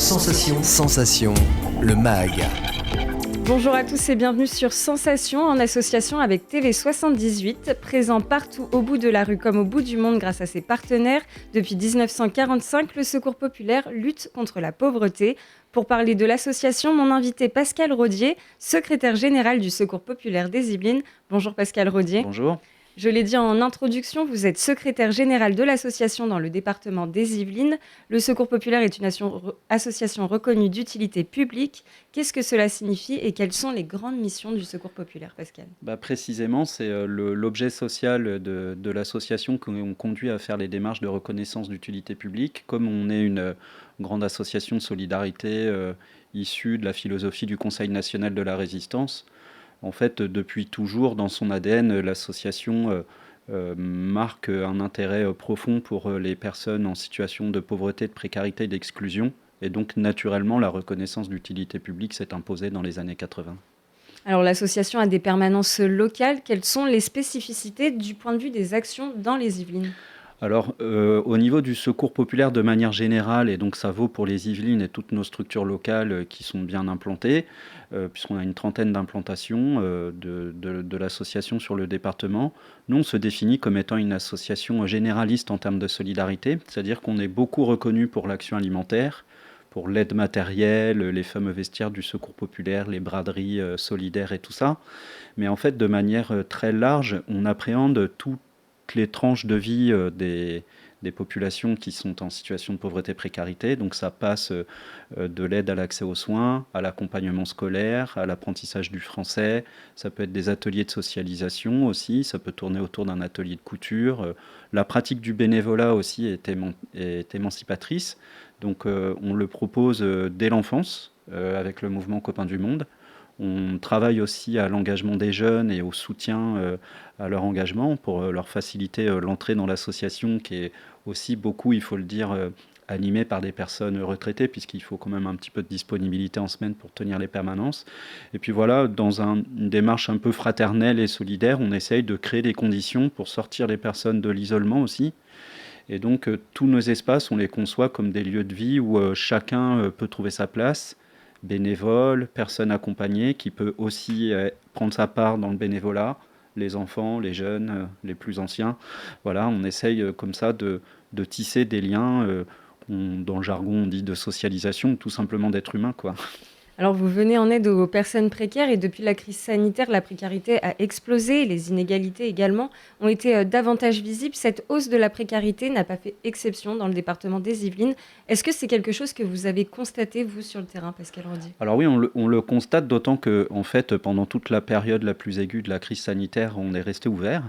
Sensation, le MAG. Bonjour à tous et bienvenue sur Sensation en association avec TV78, présent partout au bout de la rue comme au bout du monde grâce à ses partenaires. Depuis 1945, le Secours populaire lutte contre la pauvreté. Pour parler de l'association, mon invité Pascal Rodier, secrétaire général du Secours populaire des Yvelines. Bonjour Pascal Rodier. Bonjour. Je l'ai dit en introduction, vous êtes secrétaire général de l'association dans le département des Yvelines. Le Secours populaire est une association reconnue d'utilité publique. Qu'est-ce que cela signifie et quelles sont les grandes missions du Secours populaire, Pascal ? Précisément, c'est l'objet social de l'association qui nous conduit à faire les démarches de reconnaissance d'utilité publique. Comme on est une grande association de solidarité issue de la philosophie du Conseil national de la résistance, en fait, depuis toujours, dans son ADN, l'association marque un intérêt profond pour les personnes en situation de pauvreté, de précarité et d'exclusion. Et donc, naturellement, la reconnaissance d'utilité publique s'est imposée dans les années 80. Alors, l'association a des permanences locales. Quelles sont les spécificités du point de vue des actions dans les Yvelines ? Alors, au niveau du secours populaire de manière générale, et donc ça vaut pour les Yvelines et toutes nos structures locales qui sont bien implantées, puisqu'on a une trentaine d'implantations de l'association sur le département, nous on se définit comme étant une association généraliste en termes de solidarité, c'est-à-dire qu'on est beaucoup reconnu pour l'action alimentaire, pour l'aide matérielle, les fameux vestiaires du secours populaire, les braderies solidaires et tout ça. Mais en fait, de manière très large, on appréhende toutes les tranches de vie des populations qui sont en situation de pauvreté précarité. Donc ça passe de l'aide à l'accès aux soins, à l'accompagnement scolaire, à l'apprentissage du français. Ça peut être des ateliers de socialisation aussi. Ça peut tourner autour d'un atelier de couture. La pratique du bénévolat aussi est émancipatrice. Donc on le propose dès l'enfance avec le mouvement Copains du Monde. On travaille aussi à l'engagement des jeunes et au soutien à leur engagement pour leur faciliter l'entrée dans l'association qui est aussi beaucoup, il faut le dire, animée par des personnes retraitées puisqu'il faut quand même un petit peu de disponibilité en semaine pour tenir les permanences. Et puis voilà, dans une démarche un peu fraternelle et solidaire, on essaye de créer des conditions pour sortir les personnes de l'isolement aussi. Et donc tous nos espaces, on les conçoit comme des lieux de vie où chacun peut trouver sa place, bénévole, personne accompagnée qui peut aussi prendre sa part dans le bénévolat, les enfants, les jeunes, les plus anciens. Voilà, on essaye comme ça de tisser des liens, dans le jargon on dit de socialisation, tout simplement d'être humain, quoi. Alors, vous venez en aide aux personnes précaires et depuis la crise sanitaire, la précarité a explosé, les inégalités également ont été davantage visibles. Cette hausse de la précarité n'a pas fait exception dans le département des Yvelines. Est-ce que c'est quelque chose que vous avez constaté, vous, sur le terrain, Pascal Rodier ? Alors oui, on le constate, d'autant que, en fait, pendant toute la période la plus aiguë de la crise sanitaire, on est resté ouvert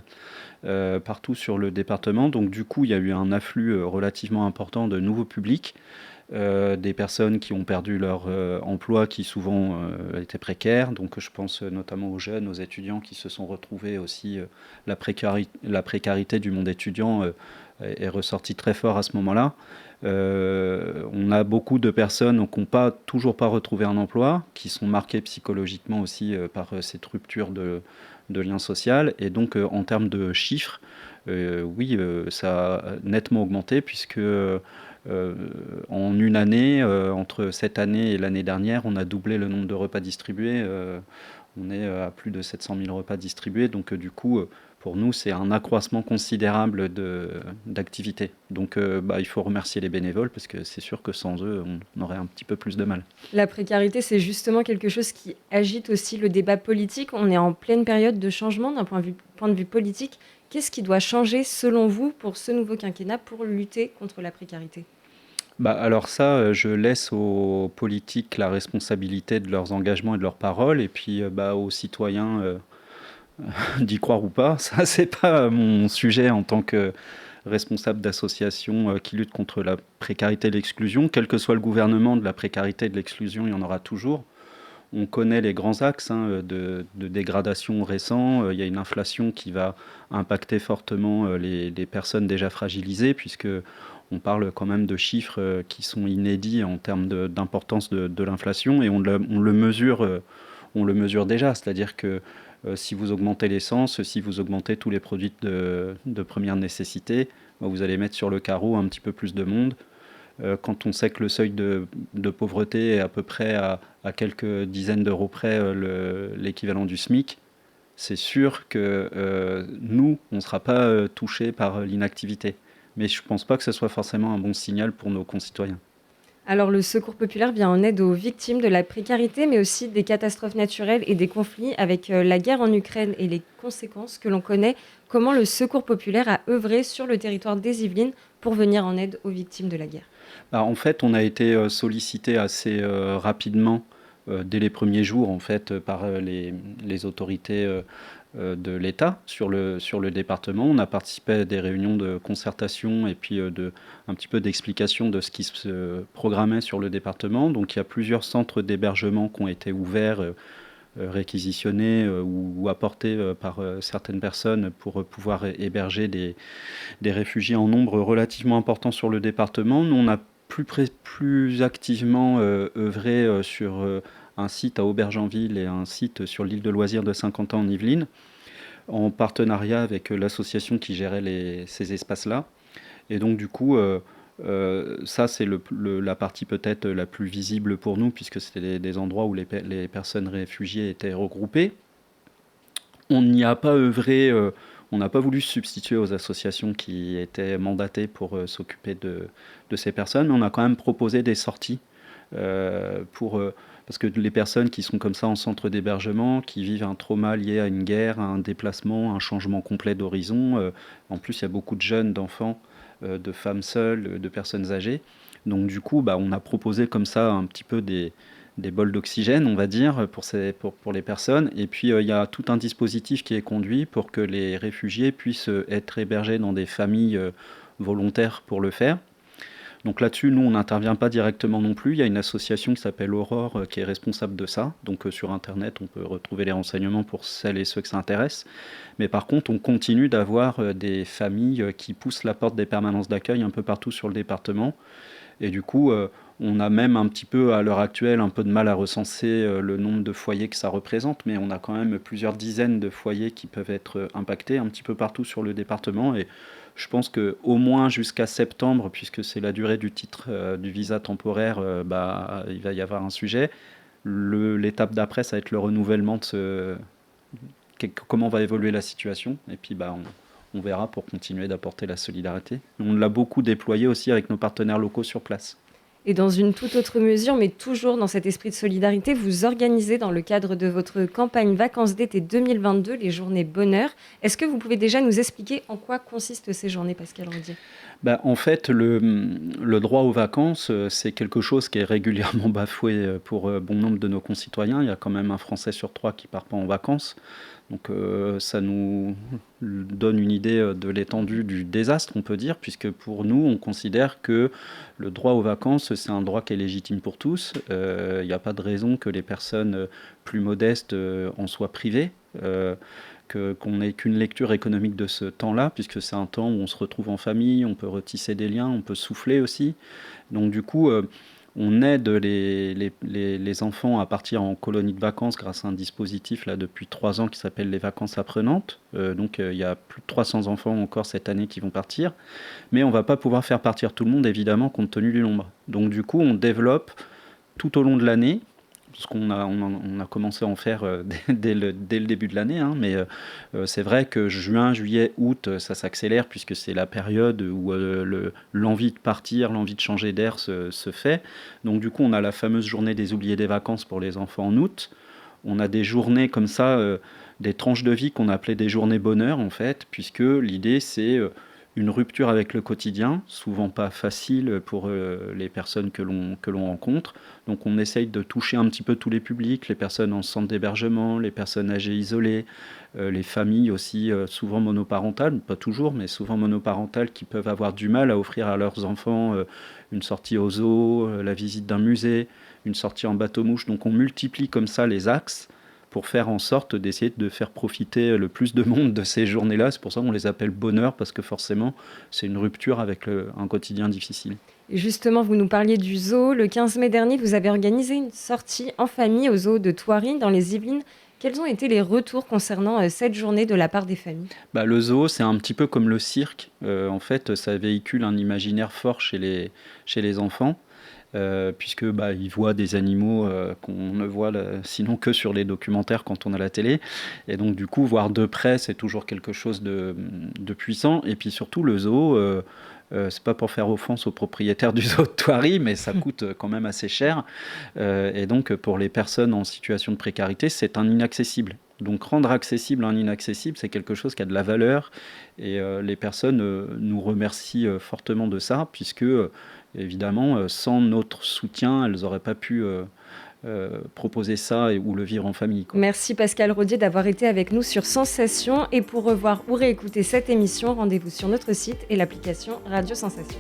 partout sur le département. Donc du coup, il y a eu un afflux relativement important de nouveaux publics. Des personnes qui ont perdu leur emploi qui souvent étaient précaires, donc je pense notamment aux jeunes, aux étudiants qui se sont retrouvés aussi, la précarité du monde étudiant est ressortie très fort à ce moment-là. On a beaucoup de personnes qui n'ont toujours pas retrouvé un emploi, qui sont marquées psychologiquement aussi par cette rupture de lien social, et donc en termes de chiffres, oui, ça a nettement augmenté puisque en une année, entre cette année et l'année dernière, on a doublé le nombre de repas distribués. On est à plus de 700 000 repas distribués. Donc du coup, pour nous, c'est un accroissement considérable d'activité. Donc il faut remercier les bénévoles parce que c'est sûr que sans eux, on aurait un petit peu plus de mal. La précarité, c'est justement quelque chose qui agite aussi le débat politique. On est en pleine période de changement d'un point de vue politique. Qu'est-ce qui doit changer, selon vous, pour ce nouveau quinquennat pour lutter contre la précarité ? Alors ça, je laisse aux politiques la responsabilité de leurs engagements et de leurs paroles, et puis aux citoyens d'y croire ou pas. Ça, c'est pas mon sujet en tant que responsable d'association qui lutte contre la précarité et l'exclusion. Quel que soit le gouvernement, de la précarité et de l'exclusion, il y en aura toujours. On connaît les grands axes de dégradation récents. Il y a une inflation qui va impacter fortement les personnes déjà fragilisées, puisque on parle quand même de chiffres qui sont inédits en termes d'importance de l'inflation, et on le mesure déjà. C'est-à-dire que si vous augmentez l'essence, si vous augmentez tous les produits de première nécessité, vous allez mettre sur le carreau un petit peu plus de monde. quand on sait que le seuil de pauvreté est à peu près à quelques dizaines d'euros près l'équivalent du SMIC, c'est sûr que nous, on ne sera pas touchés par l'inactivité. Mais je ne pense pas que ce soit forcément un bon signal pour nos concitoyens. Alors, le Secours populaire vient en aide aux victimes de la précarité, mais aussi des catastrophes naturelles et des conflits avec la guerre en Ukraine et les conséquences que l'on connaît. Comment le Secours populaire a œuvré sur le territoire des Yvelines pour venir en aide aux victimes de la guerre? Bah, en fait, on a été sollicité assez rapidement, dès les premiers jours, en fait, par les autorités de l'État sur le département. On a participé à des réunions de concertation et puis un petit peu d'explication de ce qui se programmait sur le département. Donc il y a plusieurs centres d'hébergement qui ont été ouverts, réquisitionnés ou apportés par certaines personnes pour pouvoir héberger des réfugiés en nombre relativement important sur le département. Nous, on a plus activement œuvré sur un site à Aubergenville et un site sur l'île de loisirs de Saint-Quentin en Yvelines, en partenariat avec l'association qui gérait ces espaces-là. Et donc du coup, ça c'est la partie peut-être la plus visible pour nous, puisque c'était des endroits où les personnes réfugiées étaient regroupées. On n'y a pas œuvré, on n'a pas voulu se substituer aux associations qui étaient mandatées pour s'occuper de ces personnes, mais on a quand même proposé des sorties parce que les personnes qui sont comme ça en centre d'hébergement, qui vivent un trauma lié à une guerre, à un déplacement, un changement complet d'horizon, en plus il y a beaucoup de jeunes, d'enfants, de femmes seules, de personnes âgées. Donc du coup, on a proposé comme ça un petit peu des bols d'oxygène, on va dire, pour les personnes. Et puis, il y a tout un dispositif qui est conduit pour que les réfugiés puissent être hébergés dans des familles volontaires pour le faire. Donc là-dessus, nous, on n'intervient pas directement non plus. Il y a une association qui s'appelle Aurore qui est responsable de ça. Donc sur Internet, on peut retrouver les renseignements pour celles et ceux que ça intéresse. Mais par contre, on continue d'avoir des familles qui poussent la porte des permanences d'accueil un peu partout sur le département. Et du coup, on a même un petit peu, à l'heure actuelle, un peu de mal à recenser le nombre de foyers que ça représente, mais on a quand même plusieurs dizaines de foyers qui peuvent être impactés un petit peu partout sur le département. Et je pense qu'au moins jusqu'à septembre, puisque c'est la durée du titre du visa temporaire, il va y avoir un sujet. L'étape d'après, ça va être le renouvellement de comment va évoluer la situation. Et puis, on verra pour continuer d'apporter la solidarité. On l'a beaucoup déployé aussi avec nos partenaires locaux sur place. Et dans une toute autre mesure, mais toujours dans cet esprit de solidarité, vous organisez dans le cadre de votre campagne Vacances d'été 2022 les journées bonheur. Est-ce que vous pouvez déjà nous expliquer en quoi consistent ces journées, Pascal Rodier? En fait, le droit aux vacances, c'est quelque chose qui est régulièrement bafoué pour bon nombre de nos concitoyens. Il y a quand même un Français sur 3 qui ne part pas en vacances. Donc ça nous donne une idée de l'étendue du désastre, on peut dire, puisque pour nous, on considère que le droit aux vacances, c'est un droit qui est légitime pour tous. Il n'y a pas de raison que les personnes plus modestes en soient privées, qu'on n'ait qu'une lecture économique de ce temps-là, puisque c'est un temps où on se retrouve en famille, on peut retisser des liens, on peut souffler aussi. Donc du coup, on aide les enfants à partir en colonie de vacances grâce à un dispositif là depuis 3 ans qui s'appelle les vacances apprenantes. Donc il y a plus de 300 enfants encore cette année qui vont partir. Mais on ne va pas pouvoir faire partir tout le monde évidemment compte tenu du nombre. Donc du coup on développe tout au long de l'année, parce qu'on a commencé à en faire dès le début de l'année, hein, mais c'est vrai que juin, juillet, août, ça s'accélère puisque c'est la période où l'envie de partir, l'envie de changer d'air se fait. Donc du coup, on a la fameuse journée des oubliés des vacances pour les enfants en août. On a des journées comme ça, des tranches de vie qu'on appelait des journées bonheur en fait, puisque l'idée c'est une rupture avec le quotidien, souvent pas facile pour les personnes que l'on rencontre. Donc on essaye de toucher un petit peu tous les publics, les personnes en centre d'hébergement, les personnes âgées isolées, les familles aussi souvent monoparentales, pas toujours, mais souvent monoparentales qui peuvent avoir du mal à offrir à leurs enfants une sortie au zoo, la visite d'un musée, une sortie en bateau-mouche. Donc on multiplie comme ça les axes pour faire en sorte d'essayer de faire profiter le plus de monde de ces journées-là. C'est pour ça qu'on les appelle bonheur, parce que forcément, c'est une rupture avec un quotidien difficile. Et justement, vous nous parliez du zoo. Le 15 mai dernier, vous avez organisé une sortie en famille au zoo de Thoiry, dans les Yvelines. Quels ont été les retours concernant cette journée de la part des familles? Bah, le zoo, c'est un petit peu comme le cirque. En fait, ça véhicule un imaginaire fort chez les enfants, puisque, bah, ils voient des animaux, qu'on ne voit sinon que sur les documentaires quand on a la télé et donc du coup, voir de près, c'est toujours quelque chose de puissant et puis surtout le zoo, c'est pas pour faire offense aux propriétaires du zoo de Thoiry, mais ça coûte, quand même assez cher, et donc pour les personnes en situation de précarité, c'est un inaccessible. Donc rendre accessible un inaccessible, c'est quelque chose qui a de la valeur et les personnes, nous remercient, fortement de ça puisque, évidemment, sans notre soutien, elles n'auraient pas pu, proposer ça ou le vivre en famille, quoi. Merci Pascal Rodier d'avoir été avec nous sur Sensation et pour revoir ou réécouter cette émission, rendez-vous sur notre site et l'application Radio Sensation.